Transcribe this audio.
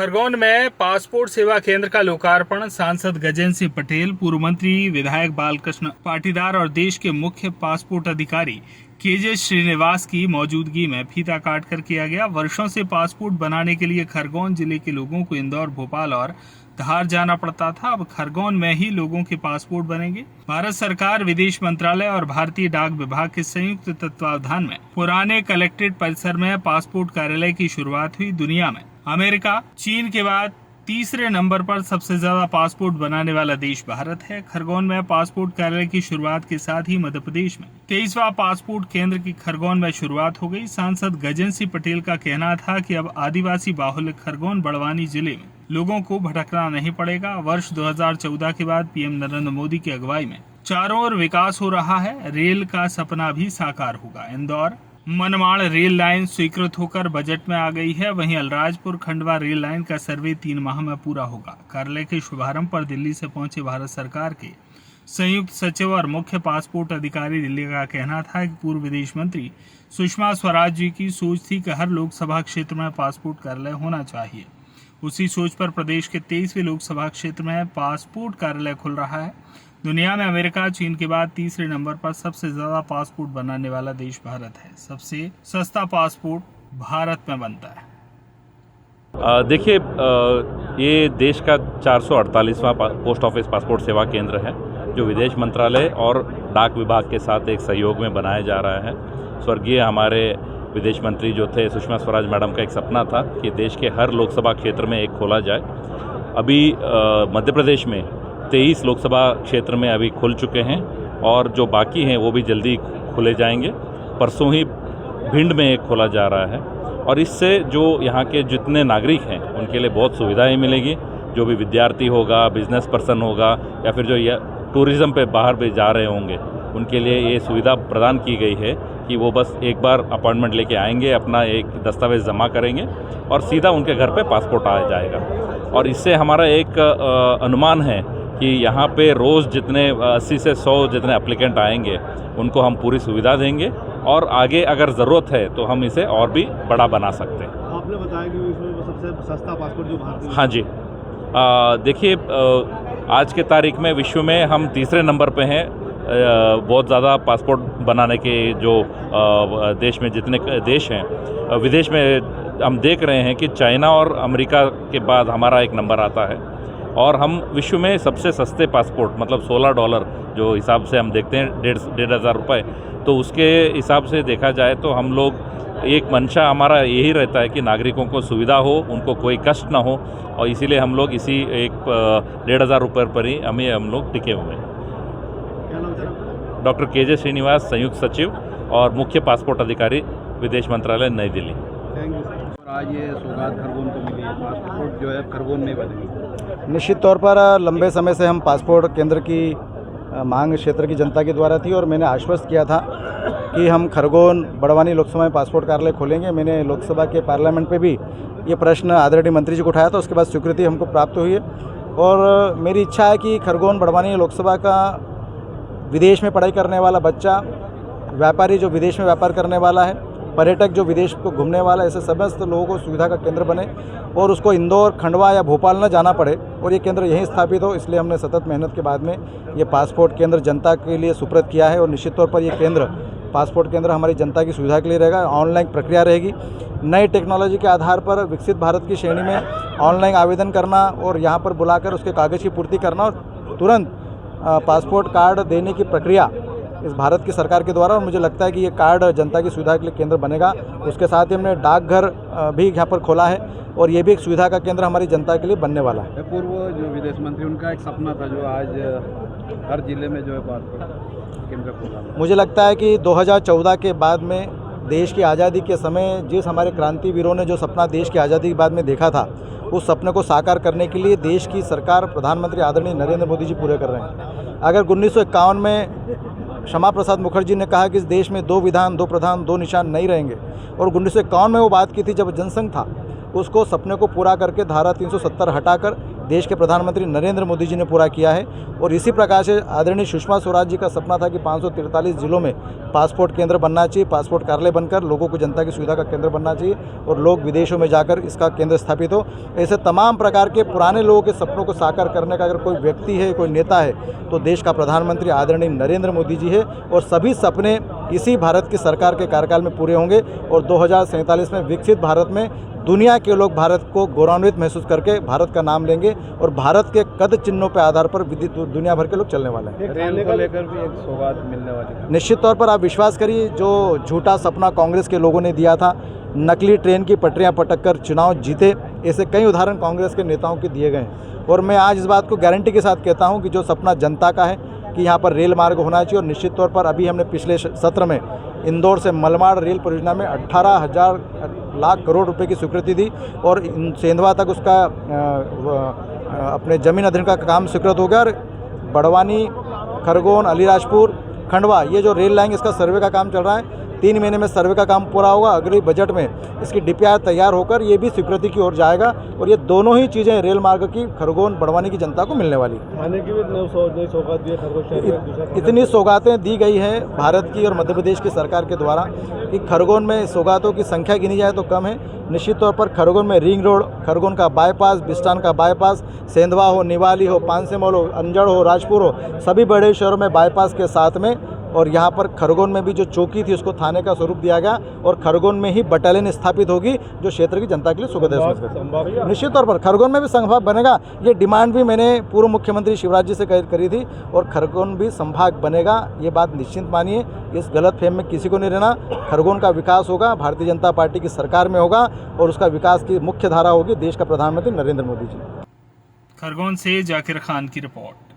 खरगोन में पासपोर्ट सेवा केंद्र का लोकार्पण सांसद गजेंद्र सिंह पटेल, पूर्व मंत्री विधायक बालकृष्ण पाटीदार और देश के मुख्य पासपोर्ट अधिकारी केजे श्रीनिवास की मौजूदगी में फीता काट कर किया गया। वर्षों से पासपोर्ट बनाने के लिए खरगोन जिले के लोगों को इंदौर, भोपाल और धार जाना पड़ता था। अब खरगोन में ही लोगों के पासपोर्ट बनेंगे। भारत सरकार, विदेश मंत्रालय और भारतीय डाक विभाग के संयुक्त तत्वावधान में पुराने कलेक्ट्रेट परिसर में पासपोर्ट कार्यालय की शुरुआत हुई। दुनिया में अमेरिका, चीन के बाद तीसरे नंबर पर सबसे ज्यादा पासपोर्ट बनाने वाला देश भारत है। खरगोन में पासपोर्ट कार्यालय की शुरुआत के साथ ही मध्य प्रदेश में 23वां पासपोर्ट केंद्र की खरगोन में शुरुआत हो गई। सांसद गजेंद्र सिंह पटेल का कहना था कि अब आदिवासी बाहुल्य खरगोन बड़वानी जिले में लोगों को भटकना नहीं पड़ेगा। वर्ष 2014 के बाद पीएम नरेंद्र मोदी की अगुवाई में चारों ओर विकास हो रहा है। रेल का सपना भी साकार होगा। इंदौर मनमाड़ रेल लाइन स्वीकृत होकर बजट में आ गई है। वहीं अलीराजपुर खंडवा रेल लाइन का सर्वे 3 माह में पूरा होगा। कार्यालय के शुभारंभ पर दिल्ली से पहुंचे भारत सरकार के संयुक्त सचिव और मुख्य पासपोर्ट अधिकारी दिल्ली का कहना था कि पूर्व विदेश मंत्री सुषमा स्वराज जी की सोच थी कि हर लोकसभा क्षेत्र में पासपोर्ट कार्यालय होना चाहिए। उसी सोच पर प्रदेश के 23वें लोकसभा क्षेत्र में पासपोर्ट कार्यालय खुल रहा है। दुनिया में अमेरिका, चीन के बाद तीसरे नंबर पर सबसे ज्यादा पासपोर्ट बनाने वाला देश भारत है। सबसे सस्ता पासपोर्ट भारत में बनता है। देखिए, ये देश का 448वां पोस्ट ऑफिस पासपोर्ट सेवा केंद्र है जो विदेश मंत्रालय और डाक विभाग के साथ एक सहयोग में बनाया जा रहा है। स्वर्गीय हमारे विदेश मंत्री जो थे सुषमा स्वराज मैडम का एक सपना था कि देश के हर लोकसभा क्षेत्र में एक खोला जाए। अभी मध्य प्रदेश में 23 लोकसभा क्षेत्र में अभी खुल चुके हैं और जो बाकी हैं वो भी जल्दी खुले जाएंगे। परसों ही भिंड में एक खोला जा रहा है और इससे जो यहाँ के जितने नागरिक हैं उनके लिए बहुत सुविधाएं मिलेगी। जो भी विद्यार्थी होगा, बिजनेस पर्सन होगा या फिर जो टूरिज़्म पे बाहर भी जा रहे होंगे उनके लिए ये सुविधा प्रदान की गई है कि वो बस एक बार अपॉइंटमेंट लेके आएंगे, अपना एक दस्तावेज़ जमा करेंगे और सीधा उनके घर पे पासपोर्ट आ जाएगा। और इससे हमारा एक अनुमान है कि यहाँ पे रोज़ जितने 80 से 100 जितने एप्लीकेंट आएंगे उनको हम पूरी सुविधा देंगे और आगे अगर ज़रूरत है तो हम इसे और भी बड़ा बना सकते हैं। आपने बताया कि इसमें सबसे सस्ता पासपोर्ट जो भारत में। हाँ जी, देखिए, आज के तारीख में विश्व में हम तीसरे नंबर पे हैं। बहुत ज़्यादा पासपोर्ट बनाने के जो देश में जितने देश हैं, विदेश में हम देख रहे हैं कि चाइना और अमेरिका के बाद हमारा एक नंबर आता है और हम विश्व में सबसे सस्ते पासपोर्ट मतलब $16 जो हिसाब से हम देखते हैं 1,500 रुपये, तो उसके हिसाब से देखा जाए तो हम लोग एक मंशा हमारा यही रहता है कि नागरिकों को सुविधा हो, उनको कोई कष्ट ना हो और इसीलिए हम लोग इसी एक 1,500 रुपये पर ही हम लोग टिके हुए हैं। डॉक्टर केजे श्रीनिवास, संयुक्त सचिव और मुख्य पासपोर्ट अधिकारी, विदेश मंत्रालय, नई दिल्ली। Thank you sir. आज ये सौगात खरगोन को मिली है, पासपोर्ट जो है खरगोन में बनेगी। निश्चित तौर पर लंबे समय से हम पासपोर्ट केंद्र की मांग क्षेत्र की जनता के द्वारा थी और मैंने आश्वस्त किया था कि हम खरगोन बड़वानी लोकसभा में पासपोर्ट कार्यालय खोलेंगे। मैंने लोकसभा के पार्लियामेंट पे भी ये प्रश्न आदरणीय मंत्री जी को उठाया था, उसके बाद स्वीकृति हमको प्राप्त हुई है और मेरी इच्छा है कि खरगोन बड़वानी लोकसभा का विदेश में पढ़ाई करने वाला बच्चा, व्यापारी जो विदेश में व्यापार करने वाला है, पर्यटक जो विदेश को घूमने वाला है, ऐसे समस्त लोगों को सुविधा का केंद्र बने और उसको इंदौर, खंडवा या भोपाल न जाना पड़े और ये केंद्र यहीं स्थापित हो। इसलिए हमने सतत मेहनत के बाद में ये पासपोर्ट केंद्र जनता के लिए सुपुर्द किया है और निश्चित तौर पर ये केंद्र, पासपोर्ट केंद्र हमारी जनता की सुविधा के लिए रहेगा। ऑनलाइन प्रक्रिया रहेगी। नई टेक्नोलॉजी के आधार पर विकसित भारत की श्रेणी में ऑनलाइन आवेदन करना और यहाँ पर बुलाकर उसके कागज़ की पूर्ति करना और तुरंत पासपोर्ट कार्ड देने की प्रक्रिया इस भारत की सरकार के द्वारा, और मुझे लगता है कि ये कार्ड जनता की सुविधा के लिए केंद्र बनेगा। उसके साथ ही हमने डाकघर भी यहाँ पर खोला है और ये भी एक सुविधा का केंद्र हमारी जनता के लिए बनने वाला है। पूर्व जो विदेश मंत्री, उनका एक सपना था जो आज हर जिले में जो है पासपोर्ट केंद्र खोला। मुझे लगता है कि 2014 के बाद में देश की आज़ादी के समय जिस हमारे क्रांतिवीरों ने जो सपना देश की आज़ादी के बाद में देखा था, उस सपने को साकार करने के लिए देश की सरकार, प्रधानमंत्री आदरणीय नरेंद्र मोदी जी पूरे कर रहे हैं। अगर 1951 में श्यामा प्रसाद मुखर्जी ने कहा कि इस देश में 2 विधान, 2 प्रधान, 2 निशान नहीं रहेंगे और 1951 में वो बात की थी जब जनसंघ था, उसको सपने को पूरा करके धारा 370 हटाकर देश के प्रधानमंत्री नरेंद्र मोदी जी ने पूरा किया है। और इसी प्रकार से आदरणीय सुषमा स्वराज जी का सपना था कि 543 जिलों में पासपोर्ट केंद्र बनना चाहिए, पासपोर्ट कार्यालय बनकर लोगों को जनता की सुविधा का केंद्र बनना चाहिए और लोग विदेशों में जाकर इसका केंद्र स्थापित हो। ऐसे तमाम प्रकार के पुराने लोगों के सपनों को साकार करने का अगर कोई व्यक्ति है, कोई नेता है, तो देश का प्रधानमंत्री आदरणीय नरेंद्र मोदी जी है। और सभी सपने इसी भारत की सरकार के कार्यकाल में पूरे होंगे और 2047 में विकसित भारत में दुनिया के लोग भारत को गौरवान्वित महसूस करके भारत का नाम लेंगे और भारत के कद चिन्हों पे आधार पर दुनिया भर के लोग चलने वाले हैं। रेल को लेकर भी एक सौगात मिलने वाली है। निश्चित तौर पर आप विश्वास करिए, जो झूठा सपना कांग्रेस के लोगों ने दिया था, नकली ट्रेन की पटरियां पटक कर चुनाव जीते, ऐसे कई उदाहरण कांग्रेस के नेताओं के दिए गए हैं। और मैं आज इस बात को गारंटी के साथ कहता हूं कि जो सपना जनता का है कि यहाँ पर रेल मार्ग होना चाहिए, और निश्चित तौर पर अभी हमने पिछले सत्र में इंदौर से मलमाड़ रेल परियोजना में 18,000 लाख करोड़ रुपए की स्वीकृति दी और सेंधवा तक उसका अपने जमीन अधिग्रहण का काम स्वीकृत हो गया। और बड़वानी, खरगोन, अलीराजपुर, खंडवा, ये जो रेल लाइन, इसका सर्वे का काम चल रहा है। 3 महीने में सर्वे का काम पूरा होगा। अगले बजट में इसकी डीपीआर तैयार होकर ये भी स्वीकृति की ओर जाएगा और ये दोनों ही चीज़ें रेल मार्ग की खरगोन बड़वानी की जनता को मिलने वाली है। खाने की भी नई सौगात दी है खरगोन शहर में। इतनी सौगातें दी गई हैं भारत की और मध्य प्रदेश की सरकार के द्वारा कि खरगोन में सौगातों की संख्या गिनी जाए तो कम है। निश्चित तौर पर खरगोन में रिंग रोड, खरगोन का बाईपास, बिस्टान का बाईपास, सेंधवा हो, निवाली हो, पानसेमल हो, अंजड़ हो, राजपुर हो, सभी बड़े शहरों में बाईपास के साथ में। और यहाँ पर खरगोन में भी जो चौकी थी उसको थाने का स्वरूप दिया गया और खरगोन में ही बटालियन स्थापित होगी जो क्षेत्र की जनता के लिए सुखद है। निश्चित तौर पर खरगोन में भी संभाग बनेगा। ये डिमांड भी मैंने पूर्व मुख्यमंत्री शिवराज जी से करी थी और खरगोन भी संभाग बनेगा, ये बात निश्चिंत मानिए। इस गलत फहम में किसी को नहीं रहना। खरगोन का विकास होगा, भारतीय जनता पार्टी की सरकार में होगा और उसका विकास की मुख्य धारा होगी देश का प्रधानमंत्री नरेंद्र मोदी जी। खरगोन से जाकिर खान की रिपोर्ट।